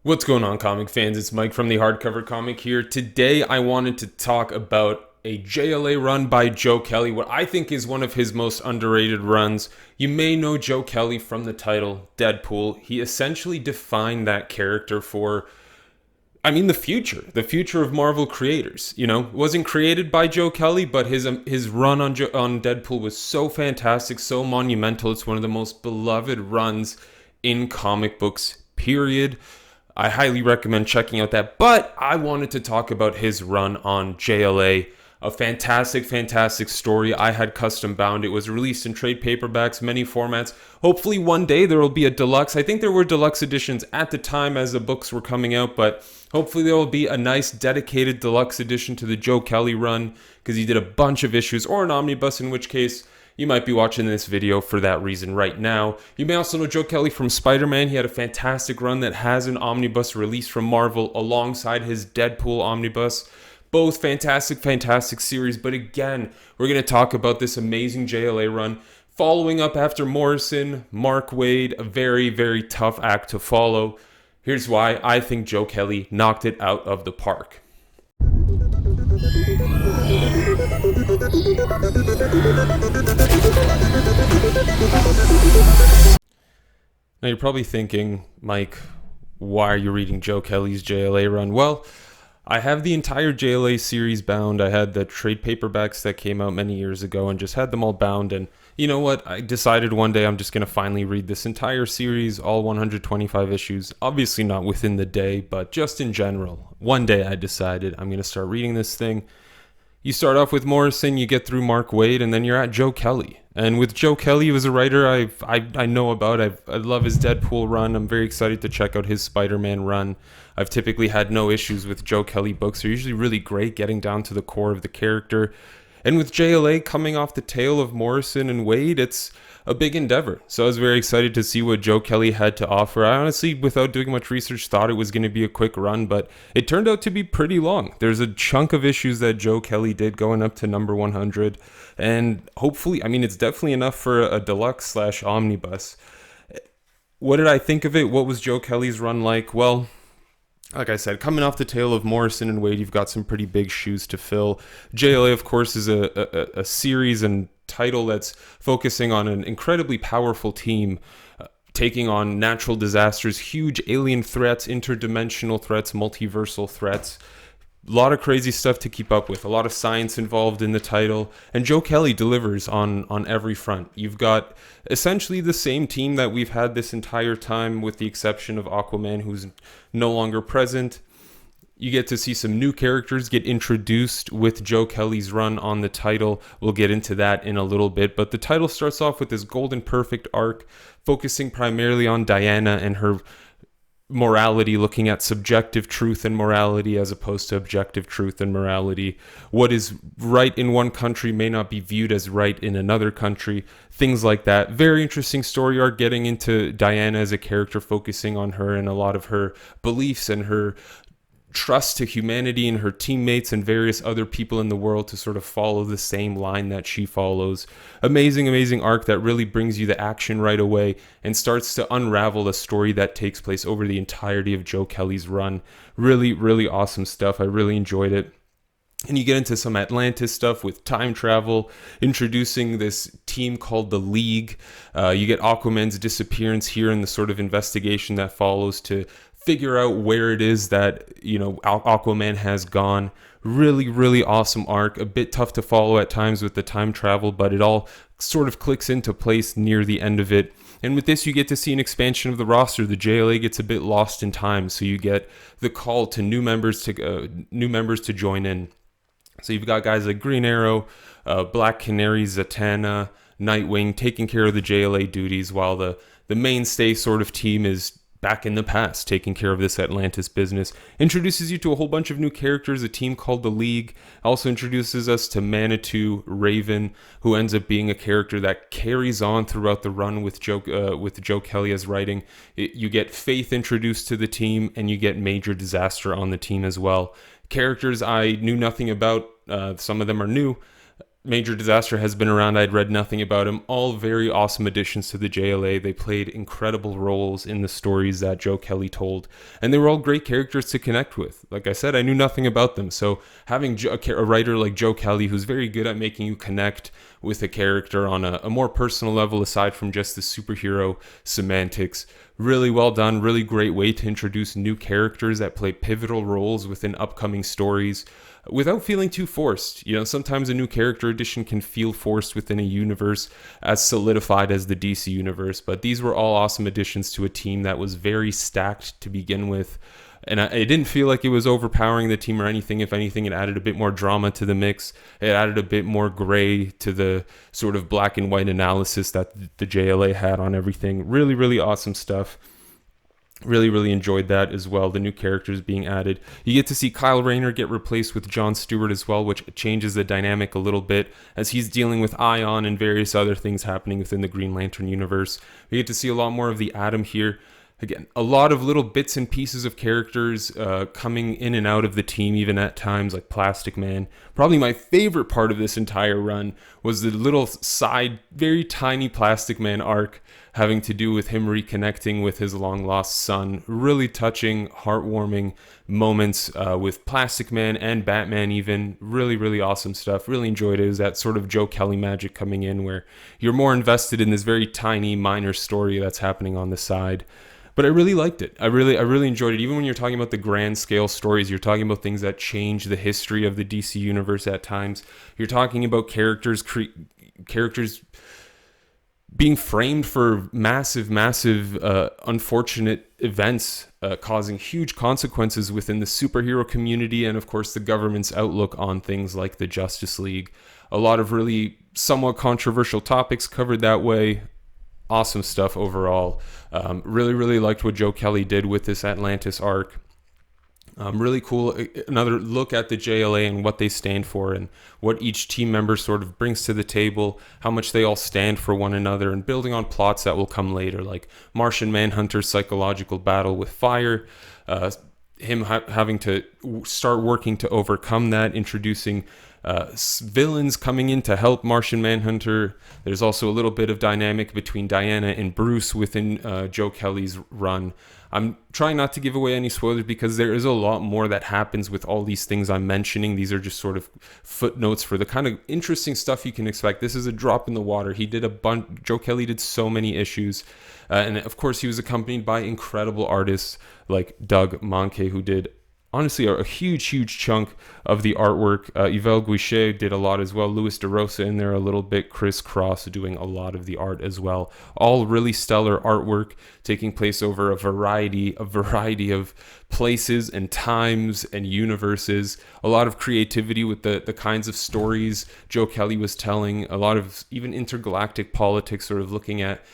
What's going on, comic fans? It's Mike from the Hardcover Comic here. Today, I wanted to talk about a JLA run by Joe Kelly, what I think is one of his most underrated runs. You may know Joe Kelly from the title Deadpool. He essentially defined that character for, the future of Marvel creators. It wasn't created by Joe Kelly, but his run on Deadpool was so fantastic, so monumental. It's one of the most beloved runs in comic books, period. I highly recommend checking out that. But I wanted to talk about his run on JLA. A fantastic, fantastic story. I had custom bound. It was released in trade paperbacks, many formats. Hopefully, one day there will be a deluxe. I think there were deluxe editions at the time as the books were coming out, but hopefully there will be a nice dedicated deluxe edition to the Joe Kelly run because he did a bunch of issues, or an omnibus, in which case you might be watching this video for that reason right now. You may also know Joe Kelly from Spider-Man. He had a fantastic run that has an omnibus release from Marvel alongside his Deadpool omnibus. Both fantastic, fantastic series. But again, we're going to talk about this amazing JLA run. Following up after Morrison, Mark Waid, a very, very tough act to follow. Here's why I think Joe Kelly knocked it out of the park. Now you're probably thinking, Mike, why are you reading Joe Kelly's JLA run? Well, I have the entire JLA series bound. I had the trade paperbacks that came out many years ago and just had them all bound. And you know what? I decided one day I'm just going to finally read this entire series, all 125 issues. Obviously not within the day, but just in general. One day I decided I'm going to start reading this thing. You start off with Morrison, you get through Mark Waid, and then you're at Joe Kelly. And with Joe Kelly, he was a writer I know about. I love his Deadpool run. I'm very excited to check out his Spider-Man run. I've typically had no issues with Joe Kelly books. They're usually really great, getting down to the core of the character. And with JLA coming off the tail of Morrison and Waid, it's a big endeavor. So I was very excited to see what Joe Kelly had to offer. I honestly, without doing much research, thought it was going to be a quick run, but it turned out to be pretty long. There's a chunk of issues that Joe Kelly did going up to number 100, and hopefully, it's definitely enough for a deluxe slash omnibus. What did I think of it? What was Joe Kelly's run like? Well, like I said, coming off the tail of Morrison and Waid, you've got some pretty big shoes to fill. JLA, of course, is a series and title that's focusing on an incredibly powerful team taking on natural disasters, huge alien threats, interdimensional threats, multiversal threats. A lot of crazy stuff to keep up with, a lot of science involved in the title, and Joe Kelly delivers on every front. You've got essentially the same team that we've had this entire time, with the exception of Aquaman, who's no longer present. You get to see some new characters get introduced with Joe Kelly's run on the title. We'll get into that in a little bit, but the title starts off with this golden perfect arc, focusing primarily on Diana and her morality, looking at subjective truth and morality as opposed to objective truth and morality. What is right in one country may not be viewed as right in another country. Things like that. Very interesting story arc, getting into Diana as a character, focusing on her and a lot of her beliefs and her trust to humanity and her teammates and various other people in the world to sort of follow the same line that she follows. Amazing, amazing arc that really brings you the action right away and starts to unravel a story that takes place over the entirety of Joe Kelly's run. Really, really awesome stuff. I really enjoyed it. And you get into some Atlantis stuff with time travel, introducing this team called the League. You get Aquaman's disappearance here and the sort of investigation that follows to figure out where it is that, Aquaman has gone. Really, really awesome arc. A bit tough to follow at times with the time travel, but it all sort of clicks into place near the end of it. And with this, you get to see an expansion of the roster. The JLA gets a bit lost in time, so you get the call to new members to join in. So you've got guys like Green Arrow, Black Canary, Zatanna, Nightwing taking care of the JLA duties, while the mainstay sort of team is back in the past, taking care of this Atlantis business. Introduces you to a whole bunch of new characters, a team called the League. Also introduces us to Manitou Raven, who ends up being a character that carries on throughout the run with Joe Kelly as writing. You get Faith introduced to the team, and you get Major Disaster on the team as well. Characters I knew nothing about. Some of them are new. Major Disaster has been around. I'd read nothing about him. All very awesome additions to the JLA. They played incredible roles in the stories that Joe Kelly told, and they were all great characters to connect with. Like I said, I knew nothing about them, so having a writer like Joe Kelly, who's very good at making you connect with a character on a more personal level, aside from just the superhero semantics, really well done. Really great way to introduce new characters that play pivotal roles within upcoming stories without feeling too forced. You know, sometimes a new character addition can feel forced within a universe as solidified as the DC universe, but these were all awesome additions to a team that was very stacked to begin with. And it didn't feel like it was overpowering the team or anything. If anything, it added a bit more drama to the mix. It added a bit more gray to the sort of black and white analysis that the JLA had on everything. Really, really awesome stuff. Really, really enjoyed that as well. The new characters being added. You get to see Kyle Rayner get replaced with John Stewart as well, which changes the dynamic a little bit as he's dealing with Ion and various other things happening within the Green Lantern universe. We get to see a lot more of the Atom here. Again, a lot of little bits and pieces of characters coming in and out of the team, even at times, like Plastic Man. Probably my favorite part of this entire run was the little side, very tiny Plastic Man arc having to do with him reconnecting with his long-lost son. Really touching, heartwarming moments with Plastic Man and Batman even. Really, really awesome stuff. Really enjoyed it. It was that sort of Joe Kelly magic coming in where you're more invested in this very tiny, minor story that's happening on the side. But I really liked it. I really enjoyed it. Even when you're talking about the grand scale stories, you're talking about things that change the history of the DC universe at times. You're talking about characters being framed for massive, unfortunate events, causing huge consequences within the superhero community and, of course, the government's outlook on things like the Justice League. A lot of really somewhat controversial topics covered that way. Awesome stuff overall. Really liked what Joe Kelly did with this Atlantis arc. Really cool. Another look at the JLA and what they stand for and what each team member sort of brings to the table, how much they all stand for one another, and building on plots that will come later, like Martian Manhunter's psychological battle with fire, him having to start working to overcome that, introducing villains coming in to help Martian Manhunter. There's also a little bit of dynamic between Diana and Bruce within Joe Kelly's run. I'm trying not to give away any spoilers because there is a lot more that happens with all these things I'm mentioning. These are just sort of footnotes for the kind of interesting stuff you can expect. This is a drop in the water. He did a bunch. Joe Kelly did so many issues. And of course, he was accompanied by incredible artists like Doug Mahnke, who did honestly a huge chunk of the artwork. Yvel Guichet did a lot as well. Louis DeRosa in there a little bit. Chris Cross doing a lot of the art as well. All really stellar artwork taking place over a variety of places and times and universes. A lot of creativity with the kinds of stories Joe Kelly was telling. A lot of even intergalactic politics, sort of looking at,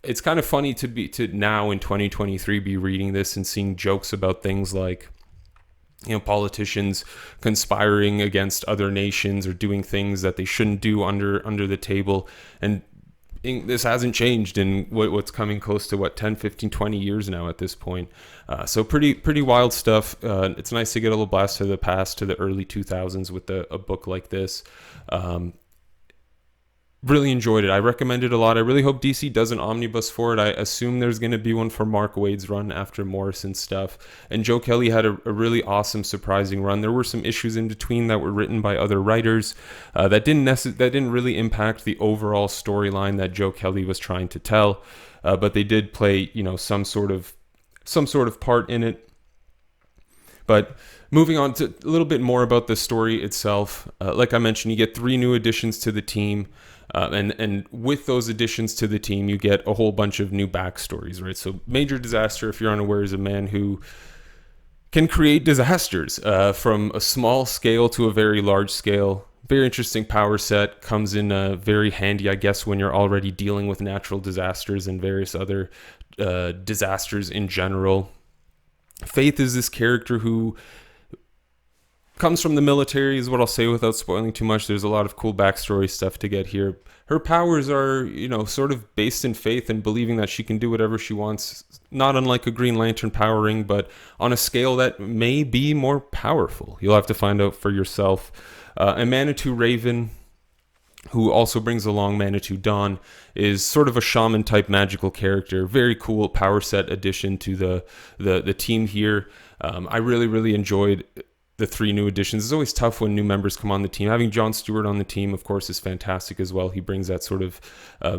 it's kind of funny to now in 2023 be reading this and seeing jokes about things like, politicians conspiring against other nations or doing things that they shouldn't do under the table. And this hasn't changed in what's coming close to 10, 15, 20 years now at this point. So pretty wild stuff. It's nice to get a little blast to the past, to the early 2000s with a book like this. Really enjoyed it. I recommend it a lot. I really hope DC does an omnibus for it. I assume there's going to be one for Mark Waid's run after Morrison's stuff. And Joe Kelly had a really awesome, surprising run. There were some issues in between that were written by other writers that didn't really impact the overall storyline that Joe Kelly was trying to tell, but they did play some sort of part in it. But moving on to a little bit more about the story itself, like I mentioned, you get 3 new additions to the team. And with those additions to the team, you get a whole bunch of new backstories, right? So Major Disaster, if you're unaware, is a man who can create disasters from a small scale to a very large scale. Very interesting power set. Comes in very handy, I guess, when you're already dealing with natural disasters and various other disasters in general. Faith is this character who comes from the military, is what I'll say without spoiling too much. There's a lot of cool backstory stuff to get here. Her powers are, sort of based in faith and believing that she can do whatever she wants, not unlike a Green Lantern power ring, but on a scale that may be more powerful. You'll have to find out for yourself. And Manitou Raven, who also brings along Manitou Dawn, is sort of a shaman type magical character. Very cool power set addition to the team here. I really enjoyed the 3 new additions. It's always tough when new members come on the team. Having Jon Stewart on the team, of course, is fantastic as well. He brings that sort of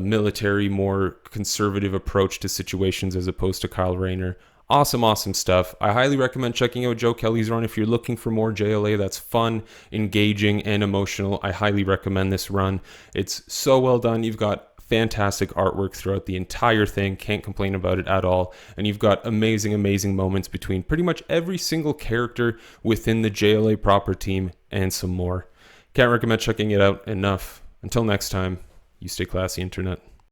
military, more conservative approach to situations as opposed to Kyle Rayner. Awesome stuff. I highly recommend checking out Joe Kelly's run if you're looking for more JLA that's fun, engaging, and emotional. I highly recommend this run. It's so well done. You've got fantastic artwork throughout the entire thing. Can't complain about it at all. And you've got amazing moments between pretty much every single character within the JLA proper team and some more. Can't recommend checking it out enough. Until next time, you stay classy, Internet.